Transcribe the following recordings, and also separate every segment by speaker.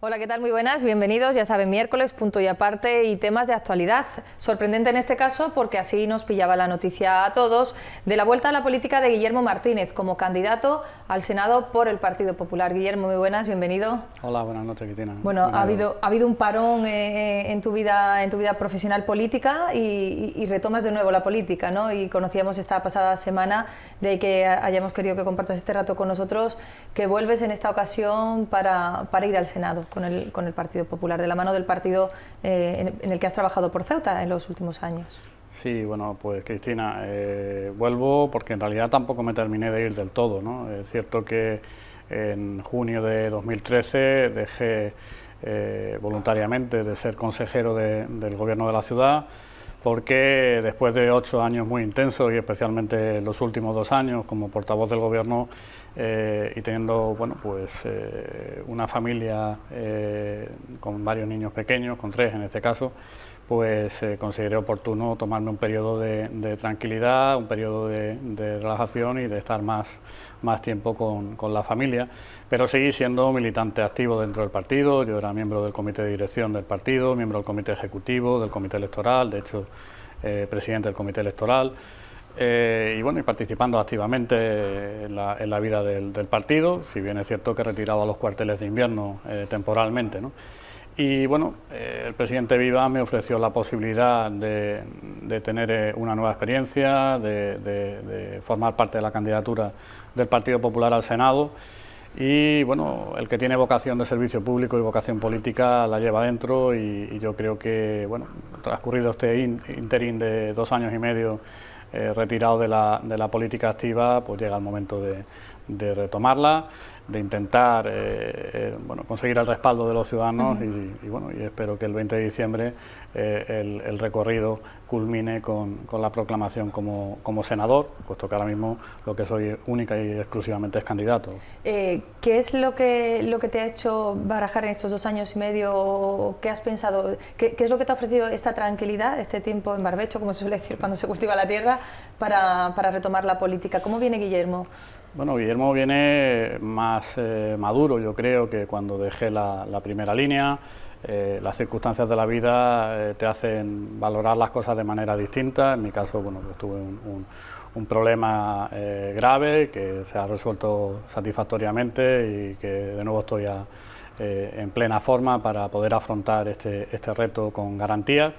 Speaker 1: Hola, ¿qué tal? Muy buenas, bienvenidos. Ya saben, miércoles, punto y aparte y temas de actualidad. Sorprendente en este caso porque así nos pillaba la noticia a todos de la vuelta a la política de Guillermo Martínez como candidato al Senado por el Partido Popular. Guillermo, muy buenas, bienvenido.
Speaker 2: Hola, buenas noches, Cristina.
Speaker 1: Bueno, ha habido un parón en tu vida profesional política y retomas de nuevo la política, ¿no? Y conocíamos esta pasada semana, de ahí que hayamos querido que compartas este rato con nosotros, que vuelves en esta ocasión para ir al Senado con el Partido Popular, de la mano del partido en el que has trabajado por Ceuta en los últimos años.
Speaker 2: Sí, bueno, pues Cristina, vuelvo porque en realidad tampoco me terminé de ir del todo, ¿no? Es cierto que en junio de 2013 dejé voluntariamente de ser consejero del gobierno de la ciudad, porque después de 8 años muy intensos y especialmente los últimos 2 años como portavoz del gobierno y teniendo una familia con varios niños pequeños, con 3 en este caso, pues consideré oportuno tomarme un periodo de tranquilidad, un periodo de relajación y de estar más tiempo con la familia, pero seguí siendo militante activo dentro del partido. Yo era miembro del comité de dirección del partido, miembro del comité ejecutivo, del comité electoral, de hecho presidente del comité electoral, y participando activamente en la vida del partido, si bien es cierto que he retirado a los cuarteles de invierno temporalmente, ¿no? Y bueno, el presidente Viva me ofreció la posibilidad de tener una nueva experiencia, de formar parte de la candidatura del Partido Popular al Senado. Y bueno, el que tiene vocación de servicio público y vocación política la lleva dentro, y yo creo que, bueno, transcurrido este interín de 2 años y medio retirado de la política activa, pues llega el momento de retomarla, de intentar conseguir el respaldo de los ciudadanos y espero que el 20 de diciembre el recorrido culmine con la proclamación como senador, puesto que ahora mismo lo que soy única y exclusivamente es candidato.
Speaker 1: ¿Qué es lo que te ha hecho barajar en estos 2 años y medio? ¿Qué has pensado? ¿Qué es lo que te ha ofrecido esta tranquilidad, este tiempo en barbecho, como se suele decir cuando se cultiva la tierra, para retomar la política? ¿Cómo viene Guillermo?
Speaker 2: Bueno, Guillermo viene más maduro, yo creo, que cuando dejé la primera línea. Las circunstancias de la vida te hacen valorar las cosas de manera distinta. En mi caso, bueno, pues tuve un problema grave que se ha resuelto satisfactoriamente y que de nuevo estoy en plena forma para poder afrontar este reto con garantías.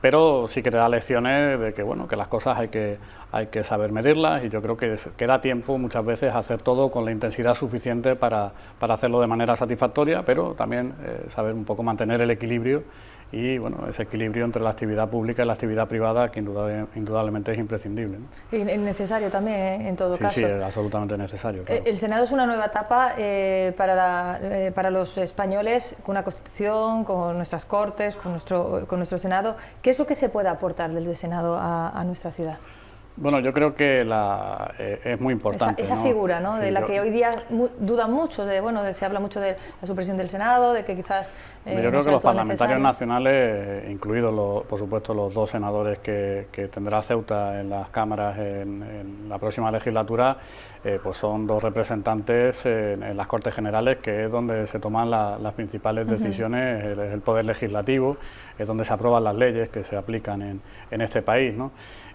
Speaker 2: Pero sí que te da lecciones de que, bueno, que las cosas hay que saber medirlas, y yo creo que da tiempo muchas veces a hacer todo con la intensidad suficiente para hacerlo de manera satisfactoria, pero también saber un poco mantener el equilibrio, y bueno, ese equilibrio entre la actividad pública y la actividad privada que indudablemente es imprescindible, ¿no?
Speaker 1: Y es necesario también, en todo caso.
Speaker 2: Sí, es absolutamente necesario. Claro.
Speaker 1: El Senado es una nueva etapa para los españoles, con una Constitución, con nuestras Cortes, con nuestro Senado. ¿Qué es lo que se puede aportar desde el Senado a nuestra ciudad?
Speaker 2: Bueno, yo creo que es muy importante.
Speaker 1: Esa figura, ¿no?
Speaker 2: Sí,
Speaker 1: de la que hoy día duda mucho, se habla mucho de la supresión del Senado, de que quizás
Speaker 2: yo creo que los parlamentarios nacionales, incluidos por supuesto los 2 senadores que tendrá Ceuta en las cámaras en la próxima legislatura, pues son 2 representantes en las Cortes Generales, que es donde se toman las principales decisiones, el poder legislativo, es donde se aprueban las leyes que se aplican en este país, ¿no?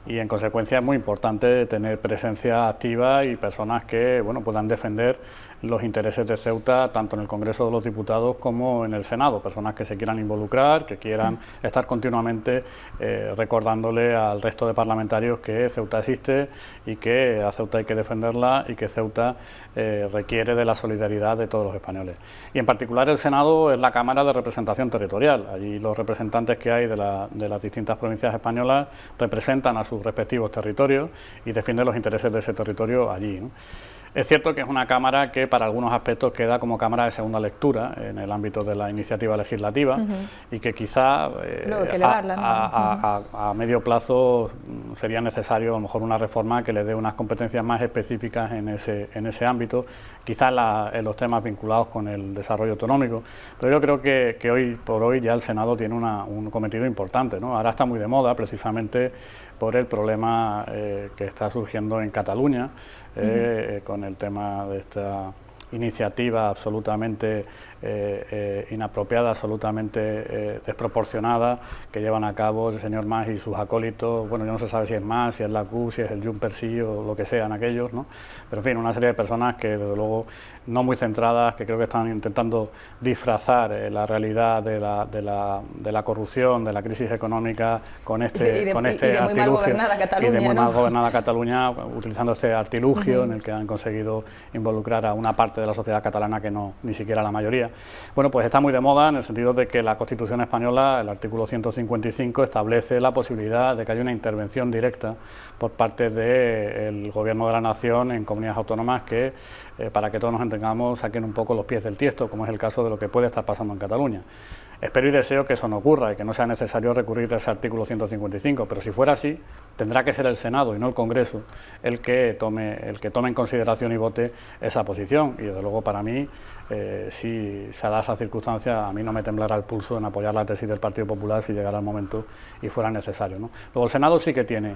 Speaker 2: Y en consecuencia es muy importante tener presencia activa y personas que, bueno, puedan defender los intereses de Ceuta tanto en el Congreso de los Diputados como en el Senado, personas que se quieran involucrar, que quieran estar continuamente recordándole al resto de parlamentarios que Ceuta existe y que a Ceuta hay que defenderla y que Ceuta requiere de la solidaridad de todos los españoles. Y en particular el Senado es la Cámara de Representación Territorial. Allí los representantes que hay de las distintas provincias españolas representan a sus respectivos territorios y defienden los intereses de ese territorio allí, ¿no? Es cierto que es una Cámara que para algunos aspectos queda como Cámara de segunda lectura en el ámbito de la iniciativa legislativa y que quizá a medio plazo sería necesario a lo mejor una reforma que le dé unas competencias más específicas en ese ámbito, quizá en los temas vinculados con el desarrollo autonómico. Pero yo creo que hoy por hoy ya el Senado tiene un cometido importante, ¿no? Ahora está muy de moda precisamente por el problema que está surgiendo en Cataluña, con el tema de iniciativa absolutamente inapropiada, absolutamente desproporcionada que llevan a cabo el señor Mas y sus acólitos. Bueno, ya no se sabe si es Mas, si es la CUP, si es el Junts o lo que sean aquellos, ¿no? Pero en fin, una serie de personas que desde luego no muy centradas, que creo que están intentando disfrazar la realidad de la corrupción, de la crisis económica con este artilugio y de muy mal gobernada Cataluña, utilizando este artilugio en el que han conseguido involucrar a una parte de la sociedad catalana que no, ni siquiera la mayoría. Bueno, pues está muy de moda en el sentido de que la Constitución española, el artículo 155, establece la posibilidad de que haya una intervención directa por parte del Gobierno de la Nación en comunidades autónomas que, para que todos nos entendamos, saquen un poco los pies del tiesto, como es el caso de lo que puede estar pasando en Cataluña. Espero y deseo que eso no ocurra y que no sea necesario recurrir a ese artículo 155, pero si fuera así, tendrá que ser el Senado y no el Congreso el que tome en consideración y vote esa posición. Y desde luego para mí, si se da esa circunstancia, a mí no me temblará el pulso en apoyar la tesis del Partido Popular si llegara el momento y fuera necesario, ¿no? Luego el Senado sí que tiene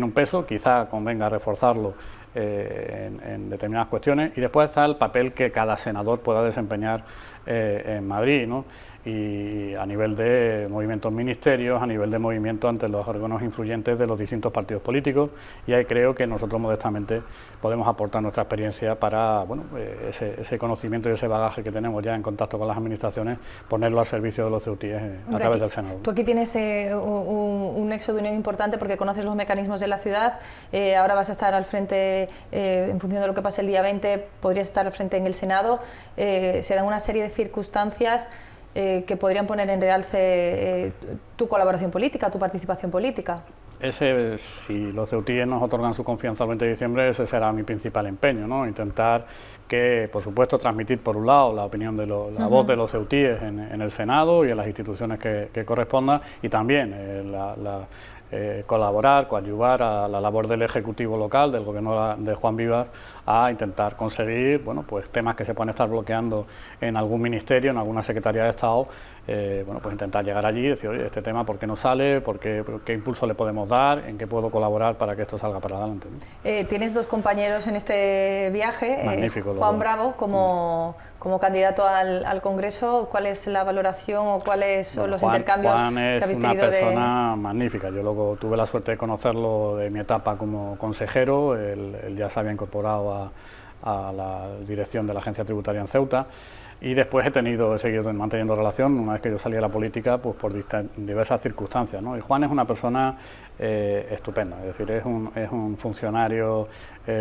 Speaker 2: un peso, quizá convenga reforzarlo en determinadas cuestiones, y después está el papel que cada senador pueda desempeñar en Madrid, ¿no? Y a nivel de movimientos ministerios, a nivel de movimiento ante los órganos influyentes de los distintos partidos políticos, y ahí creo que nosotros modestamente podemos aportar nuestra experiencia para, bueno, ese conocimiento y ese bagaje que tenemos ya en contacto con las administraciones, ponerlo al servicio de los ceutíes a través del Senado.
Speaker 1: Tú aquí tienes un nexo de unión importante porque conoces los mecanismos de la ciudad, ahora vas a estar al frente, en función de lo que pase el día 20, podrías estar al frente en el Senado, se dan una serie de circunstancias que podrían poner en realce tu colaboración política, tu participación política.
Speaker 2: Si los ceutíes nos otorgan su confianza el 20 de diciembre, ese será mi principal empeño, ¿no? Intentar que, por supuesto, transmitir por un lado la opinión de la voz de los ceutíes en el Senado y en las instituciones que correspondan, y también colaborar, coadyuvar a la labor del Ejecutivo local, del Gobierno de Juan Vivas, a intentar conseguir, bueno, pues temas que se pueden estar bloqueando en algún ministerio, en alguna Secretaría de Estado, bueno, pues intentar llegar allí y decir, oye, este tema, ¿por qué no sale? ¿Qué impulso le podemos dar? ¿En qué puedo colaborar para que esto salga para adelante, ¿no?
Speaker 1: Tienes dos compañeros en este viaje,
Speaker 2: magnífico,
Speaker 1: Juan Bravo como candidato al Congreso. ¿Cuál es la valoración o cuáles son los intercambios que habéis tenido?
Speaker 2: Juan es una persona magnífica. Yo luego tuve la suerte de conocerlo de mi etapa como consejero. Él ya se había incorporado a la dirección de la Agencia Tributaria en Ceuta, y después he seguido manteniendo relación una vez que yo salí a la política, pues por diversas circunstancias, ¿no? Y Juan es una persona estupenda, es decir, es un funcionario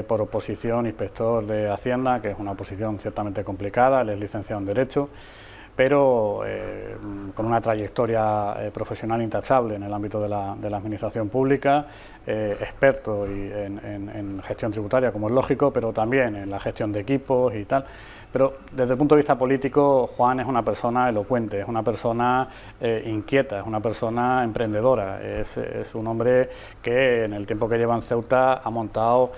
Speaker 2: por oposición, inspector de Hacienda, que es una posición ciertamente complicada. Él es licenciado en Derecho, pero con una trayectoria profesional intachable en el ámbito de la administración pública, experto en gestión tributaria, como es lógico, pero también en la gestión de equipos y tal. Pero desde el punto de vista político, Juan es una persona elocuente, es una persona inquieta, es una persona emprendedora, es un hombre que en el tiempo que lleva en Ceuta ha montado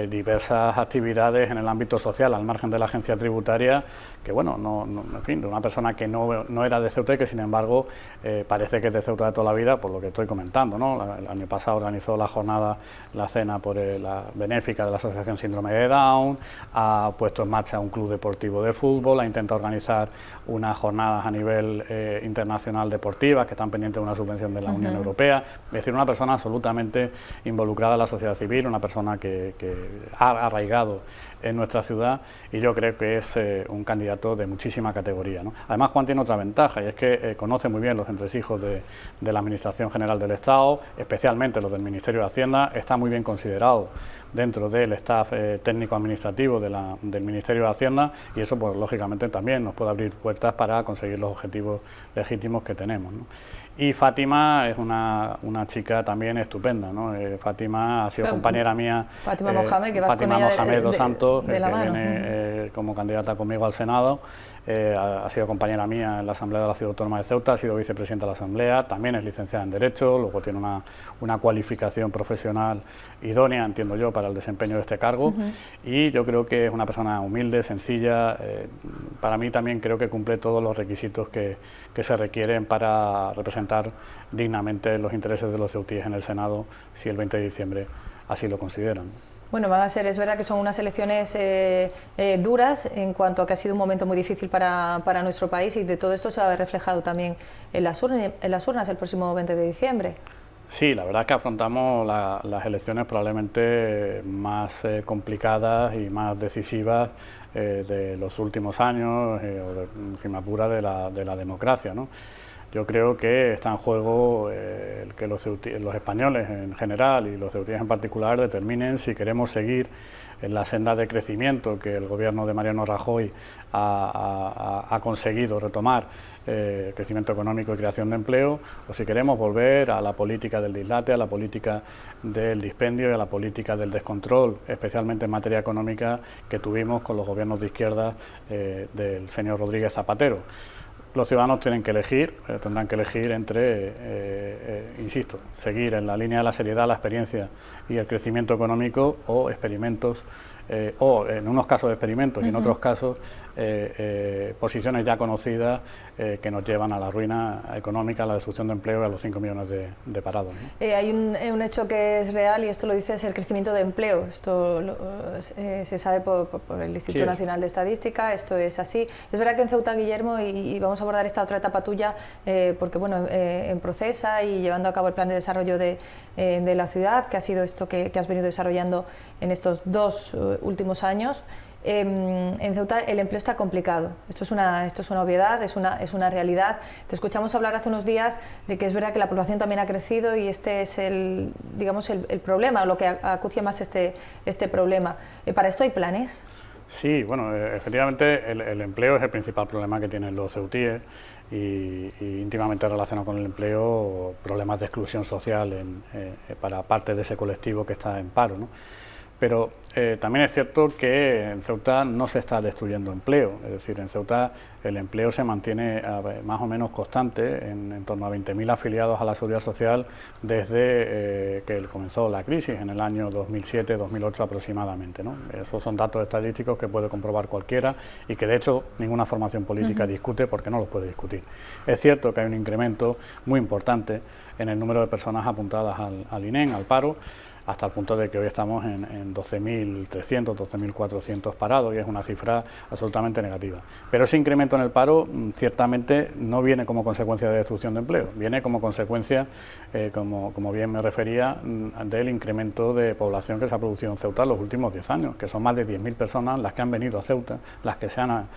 Speaker 2: diversas actividades en el ámbito social, al margen de la agencia tributaria, que bueno, en fin, de una persona que no era de Ceuta y que sin embargo parece que es de Ceuta de toda la vida, por lo que estoy comentando, ¿no? El año pasado organizó la cena por la benéfica de la Asociación Síndrome de Down, ha puesto en marcha un club deportivo de fútbol, ha intentado organizar unas jornadas a nivel internacional deportivas que están pendientes de una subvención de la Unión Europea. Es decir, una persona absolutamente involucrada en la sociedad civil, una persona que ha arraigado en nuestra ciudad, y yo creo que es un candidato de muchísima categoría, ¿no? Además, Juan tiene otra ventaja, y es que conoce muy bien los entresijos de la Administración General del Estado, especialmente los del Ministerio de Hacienda. Está muy bien considerado dentro del staff técnico-administrativo del Ministerio de Hacienda, y eso, pues lógicamente, también nos puede abrir puertas para conseguir los objetivos legítimos que tenemos, ¿no? Y Fátima es una chica también estupenda, ¿no? Fátima ha sido compañera mía.
Speaker 1: Fátima Mohamed, que vas
Speaker 2: Fátima
Speaker 1: con ella
Speaker 2: Mohamed dos Santos,
Speaker 1: de la
Speaker 2: que
Speaker 1: mano.
Speaker 2: viene como candidata conmigo al Senado. Ha sido compañera mía en la Asamblea de la Ciudad Autónoma de Ceuta, ha sido vicepresidenta de la Asamblea, también es licenciada en Derecho, luego tiene una cualificación profesional idónea, entiendo yo, para el desempeño de este cargo, y yo creo que es una persona humilde, sencilla. Para mí también creo que cumple todos los requisitos que se requieren para representar dignamente los intereses de los ceutíes en el Senado, si el 20 de diciembre así lo consideran.
Speaker 1: Bueno, van a ser, es verdad que son unas elecciones duras en cuanto a que ha sido un momento muy difícil para nuestro país, y de todo esto se va a ver reflejado también en las urnas el próximo 20 de diciembre.
Speaker 2: Sí, la verdad es que afrontamos las elecciones probablemente más complicadas y más decisivas de los últimos años, o si me apura, de la democracia, ¿no? Yo creo que está en juego el que los españoles en general y los ceutíes en particular determinen si queremos seguir en la senda de crecimiento que el gobierno de Mariano Rajoy ha conseguido retomar, crecimiento económico y creación de empleo, o si queremos volver a la política del dislate, a la política del dispendio y a la política del descontrol, especialmente en materia económica, que tuvimos con los gobiernos de izquierda del señor Rodríguez Zapatero. Los ciudadanos tienen que elegir, tendrán que elegir entre, insisto, seguir en la línea de la seriedad, la experiencia y el crecimiento económico, o experimentos, o en unos casos experimentos y en otros casos posiciones ya conocidas que nos llevan a la ruina económica, a la destrucción de empleo y a los 5 millones de parados, ¿no?
Speaker 1: Hay un hecho que es real, y esto lo dice, es el crecimiento de empleo. Esto se sabe por el Instituto Nacional de Estadística, esto es así. Es verdad que en Ceuta, Guillermo, y vamos a abordar esta otra etapa tuya, porque bueno, en Procesa y llevando a cabo el plan de desarrollo de la ciudad, que ha sido esto que has venido desarrollando en estos 2 últimos años. En Ceuta el empleo está complicado, esto es una obviedad, es una realidad. Te escuchamos hablar hace unos días de que es verdad que la población también ha crecido, y este es el problema, o lo que acucia más este problema. ¿Para esto hay planes?
Speaker 2: Sí, bueno, efectivamente el empleo es el principal problema que tienen los ceutíes, y íntimamente relacionado con el empleo, problemas de exclusión social para parte de ese colectivo que está en paro, ¿no? Pero también es cierto que en Ceuta no se está destruyendo empleo, es decir, en Ceuta el empleo se mantiene más o menos constante, en torno a 20.000 afiliados a la Seguridad Social desde que comenzó la crisis en el año 2007-2008 aproximadamente, ¿no? Esos son datos estadísticos que puede comprobar cualquiera, y que de hecho ninguna formación política discute, porque no los puede discutir. Es cierto que hay un incremento muy importante en el número de personas apuntadas al INEM, al paro, hasta el punto de que hoy estamos en 12.300, 12.400 parados, y es una cifra absolutamente negativa. Pero ese incremento en el paro ciertamente no viene como consecuencia de destrucción de empleo, viene como consecuencia, como bien me refería, del incremento de población que se ha producido en Ceuta en los últimos 10 años, que son más de 10.000 personas las que han venido a Ceuta, las que se han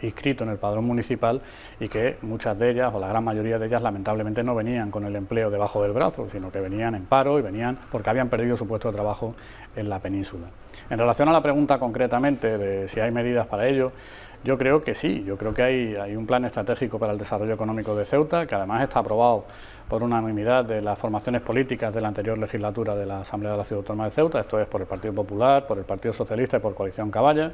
Speaker 2: inscrito en el padrón municipal, y que muchas de ellas, o la gran mayoría de ellas, lamentablemente no venían con el empleo debajo del brazo, sino que venían en paro, y venían porque habían perdido su puesto de trabajo en la península. En relación a la pregunta concretamente de si hay medidas para ello, yo creo que sí, yo creo que hay un plan estratégico para el desarrollo económico de Ceuta, que además está aprobado por unanimidad de las formaciones políticas de la anterior legislatura de la Asamblea de la Ciudad Autónoma de Ceuta, esto es por el Partido Popular, por el Partido Socialista y por Coalición Caballas.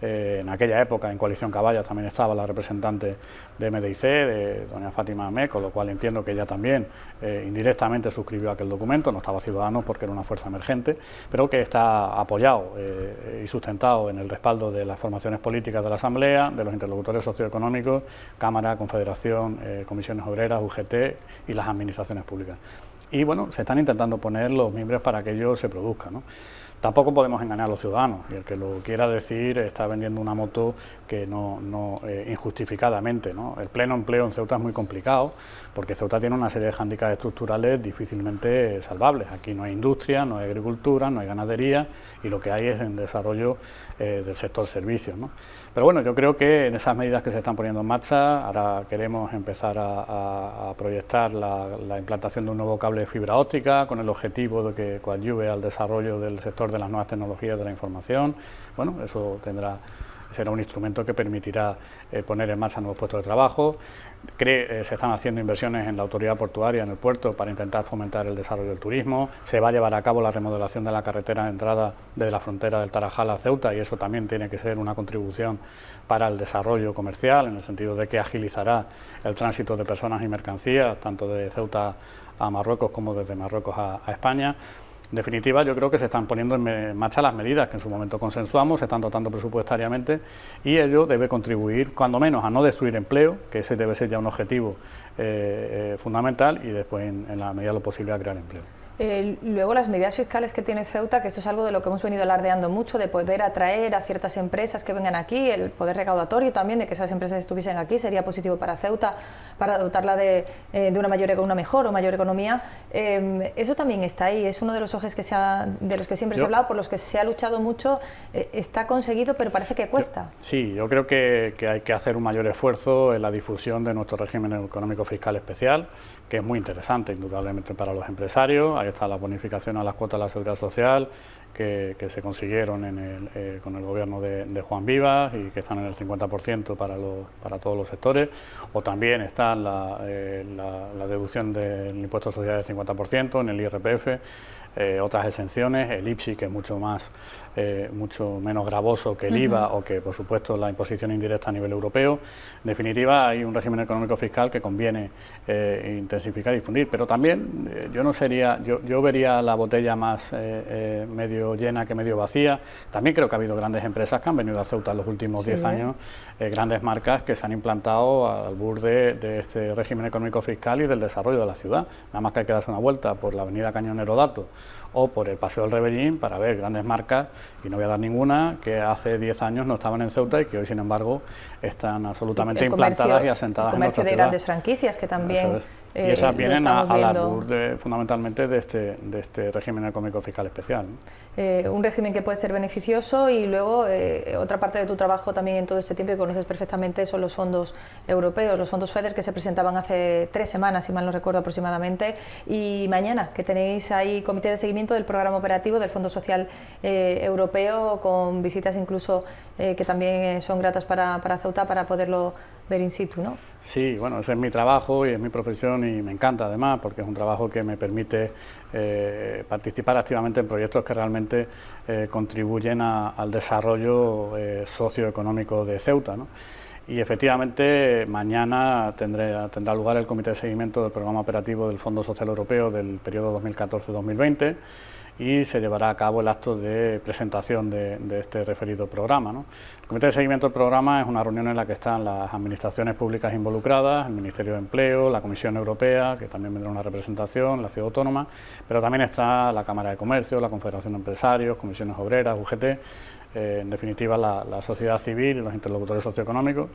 Speaker 2: En aquella época en Coalición Caballas también estaba la representante de MDIC, de doña Fátima Amé, con lo cual entiendo que ella también indirectamente suscribió aquel documento. No estaba Ciudadanos porque era una fuerza emergente, pero que está apoyado y sustentado en el respaldo de las formaciones políticas de la Asamblea, de los interlocutores socioeconómicos, Cámara, Confederación, Comisiones Obreras, UGT y las administraciones públicas. Y bueno, se están intentando poner los mimbres para que ello se produzca, ¿no? Tampoco podemos engañar a los ciudadanos, y el que lo quiera decir está vendiendo una moto que injustificadamente, ¿no? El pleno empleo en Ceuta es muy complicado, porque Ceuta tiene una serie de hándicaps estructurales difícilmente salvables. Aquí no hay industria, no hay agricultura, no hay ganadería, y lo que hay es el desarrollo del sector servicios, ¿no? Pero bueno, yo creo que en esas medidas que se están poniendo en marcha, ahora queremos empezar a proyectar la implantación de un nuevo cable de fibra óptica, con el objetivo de que coadyuve al desarrollo del sector de las nuevas tecnologías de la información. Bueno, eso será un instrumento que permitirá poner en marcha nuevos puestos de trabajo. Se están haciendo inversiones en la autoridad portuaria, en el puerto, para intentar fomentar el desarrollo del turismo. Se va a llevar a cabo la remodelación de la carretera de entrada desde la frontera del Tarajal a Ceuta, y eso también tiene que ser una contribución para el desarrollo comercial, en el sentido de que agilizará el tránsito de personas y mercancías, tanto de Ceuta a Marruecos como desde Marruecos a España. En definitiva, yo creo que se están poniendo en marcha las medidas que en su momento consensuamos, se están dotando presupuestariamente, y ello debe contribuir, cuando menos, a no destruir empleo, que ese debe ser ya un objetivo fundamental, y después, en la medida de lo posible, a crear empleo.
Speaker 1: Luego las medidas fiscales que tiene Ceuta, que esto es algo de lo que hemos venido alardeando mucho, de poder atraer a ciertas empresas que vengan aquí, el poder recaudatorio también, de que esas empresas estuviesen aquí, sería positivo para Ceuta, para dotarla de una mejor o mayor economía. Eso también está ahí, es uno de los ejes de los que siempre se ha hablado, por los que se ha luchado mucho, está conseguido, pero parece que cuesta.
Speaker 2: Sí, yo creo que hay que hacer un mayor esfuerzo en la difusión de nuestro régimen económico fiscal especial, que es muy interesante, indudablemente, para los empresarios. Ahí está la bonificación a las cuotas de la Seguridad Social, que se consiguieron con el gobierno de Juan Vivas y que están en el 50% para todos los sectores. O también está la deducción del impuesto social del 50% en el IRPF, otras exenciones, el IPSI, que es mucho menos gravoso que el IVA o que, por supuesto, la imposición indirecta a nivel europeo. En definitiva, hay un régimen económico fiscal que conviene intensificar y difundir, pero también yo vería la botella más medio llena que medio vacía. También creo que ha habido grandes empresas que han venido a Ceuta en los últimos 10 años, grandes marcas que se han implantado al borde de este régimen económico fiscal y del desarrollo de la ciudad. Nada más que hay que darse una vuelta por la avenida Cañonero Dato o por el Paseo del Rebellín para ver grandes marcas, y no voy a dar ninguna, que hace 10 años no estaban en Ceuta y que hoy, sin embargo, están absolutamente implantadas y asentadas en nuestra ciudad.
Speaker 1: El comercio de grandes franquicias que también...
Speaker 2: Y esas vienen a la luz fundamentalmente de este régimen económico fiscal especial, ¿no?
Speaker 1: Un régimen que puede ser beneficioso, y luego otra parte de tu trabajo también en todo este tiempo que conoces perfectamente son los fondos europeos, los fondos FEDER, que se presentaban hace 3 semanas, si mal no recuerdo aproximadamente, y mañana que tenéis ahí comité de seguimiento del programa operativo del Fondo Social Europeo, con visitas incluso que también son gratas para Ceuta, para poderlo ver in situ, ¿no?
Speaker 2: Sí, bueno, ese es mi trabajo y es mi profesión, y me encanta además, porque es un trabajo que me permite participar activamente en proyectos que realmente contribuyen al desarrollo socioeconómico de Ceuta, ¿no? Y efectivamente mañana tendrá lugar el comité de seguimiento del programa operativo del Fondo Social Europeo del periodo 2014-2020, y se llevará a cabo el acto de presentación de este referido programa, ¿no? El comité de seguimiento del programa es una reunión en la que están las administraciones públicas involucradas, el Ministerio de Empleo, la Comisión Europea, que también vendrá una representación, la Ciudad Autónoma, pero también está la Cámara de Comercio, la Confederación de Empresarios, Comisiones Obreras, UGT, en definitiva la sociedad civil y los interlocutores socioeconómicos.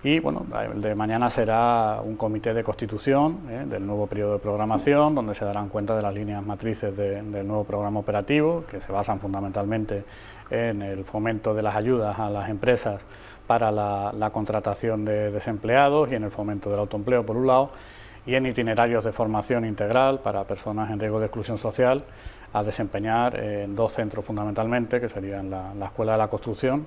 Speaker 2: Y bueno, el de mañana será un comité de constitución del nuevo periodo de programación, donde se darán cuenta de las líneas matrices del nuevo programa operativo, que se basan fundamentalmente en el fomento de las ayudas a las empresas para la contratación de desempleados y en el fomento del autoempleo, por un lado, y en itinerarios de formación integral para personas en riesgo de exclusión social, a desempeñar en 2 centros fundamentalmente, que serían la Escuela de la Construcción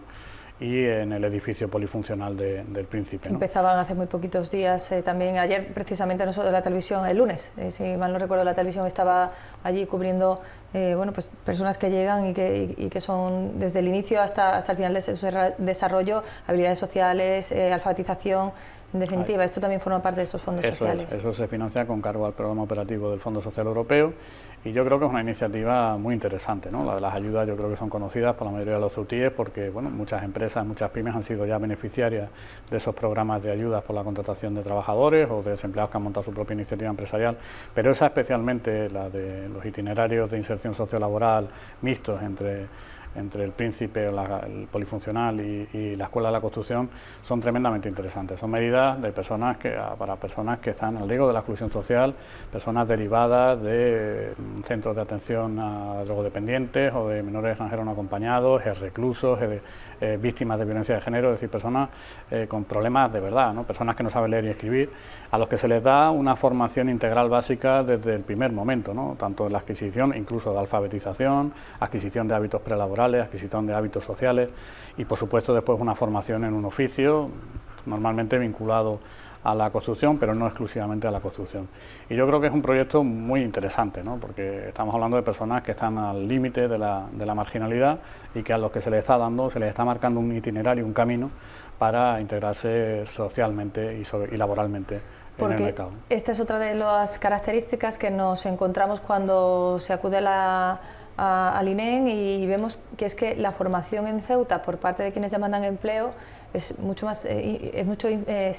Speaker 2: y en el edificio polifuncional del Príncipe, ¿no?
Speaker 1: Empezaban hace muy poquitos días, también ayer precisamente nosotros la televisión, el lunes, si mal no recuerdo, la televisión estaba allí cubriendo bueno, pues personas que llegan y que son desde el inicio hasta el final de su desarrollo, habilidades sociales, alfabetización. En definitiva, esto también forma parte de estos fondos sociales.
Speaker 2: Eso se financia con cargo al programa operativo del Fondo Social Europeo, y yo creo que es una iniciativa muy interesante, ¿no? La de las ayudas yo creo que son conocidas por la mayoría de los ceutíes, porque bueno, muchas empresas, muchas pymes han sido ya beneficiarias de esos programas de ayudas por la contratación de trabajadores o de desempleados que han montado su propia iniciativa empresarial, pero esa especialmente, la de los itinerarios de inserción sociolaboral mixtos entre el Príncipe, el polifuncional y la Escuela de la Construcción, son tremendamente interesantes. Son medidas para personas que están al riesgo de la exclusión social, personas derivadas de centros de atención a drogodependientes o de menores extranjeros no acompañados, reclusos, víctimas de violencia de género, es decir, personas con problemas de verdad, ¿no? Personas que no saben leer y escribir, a los que se les da una formación integral básica desde el primer momento, ¿no? Tanto en la adquisición, incluso de alfabetización, adquisición de hábitos prelaborales, adquisición de hábitos sociales, y por supuesto después una formación en un oficio normalmente vinculado a la construcción, pero no exclusivamente a la construcción. Y yo creo que es un proyecto muy interesante, ¿no? Porque estamos hablando de personas que están al límite de la marginalidad y que a los que se les está dando, se les está marcando un itinerario, un camino para integrarse socialmente y laboralmente.
Speaker 1: Porque esta es otra de las características que nos encontramos cuando se acude al INEM, y vemos que es que la formación en Ceuta por parte de quienes demandan empleo es mucho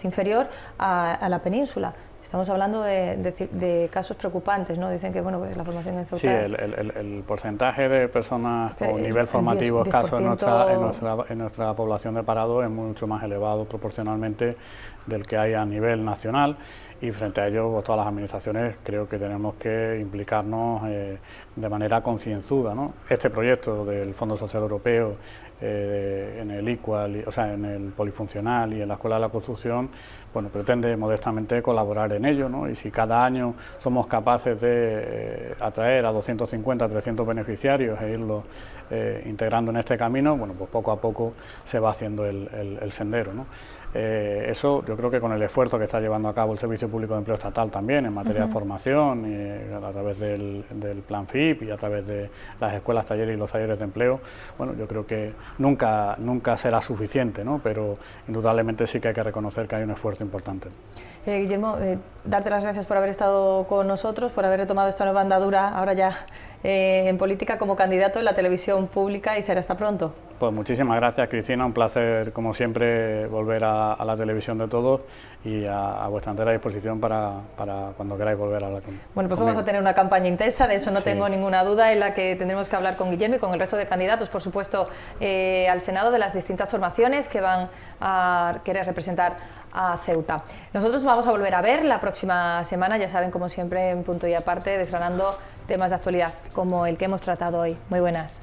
Speaker 1: inferior a la península. Estamos hablando de casos preocupantes, ¿no? Dicen que bueno, pues la formación en Ceuta...
Speaker 2: Sí, el porcentaje de personas con nivel formativo escaso en nuestra población de parados es mucho más elevado proporcionalmente del que hay a nivel nacional, y frente a ello pues, todas las administraciones creo que tenemos que implicarnos de manera concienzuda, ¿no? Este proyecto del Fondo Social Europeo en el IQUAL, o sea, en el polifuncional y en la Escuela de la Construcción, bueno, pretende modestamente colaborar en ello, ¿no? Y si cada año somos capaces de atraer a 250, 300 beneficiarios e irlos integrando en este camino, bueno, pues poco a poco se va haciendo el sendero, ¿no? Eso yo creo que con el esfuerzo que está llevando a cabo el Servicio Público de Empleo Estatal también en materia de formación, a través del Plan FIP y a través de las escuelas, talleres y los talleres de empleo, bueno, yo creo que nunca será suficiente, ¿no? Pero indudablemente sí que hay que reconocer que hay un esfuerzo importante.
Speaker 1: Guillermo, darte las gracias por haber estado con nosotros, por haber retomado esta nueva andadura ahora ya en política como candidato en la televisión pública, y será hasta pronto.
Speaker 2: Pues muchísimas gracias, Cristina, un placer como siempre volver a la televisión de todos y a vuestra entera disposición para cuando queráis volver a hablar conmigo.
Speaker 1: Bueno, pues vamos a tener una campaña intensa, de eso no tengo ninguna duda, en la que tendremos que hablar con Guillermo y con el resto de candidatos, por supuesto, al Senado, de las distintas formaciones que van a querer representar a Ceuta. Nosotros vamos a volver a ver la próxima semana, ya saben, como siempre, en Punto y Aparte, desgranando temas de actualidad como el que hemos tratado hoy. Muy buenas.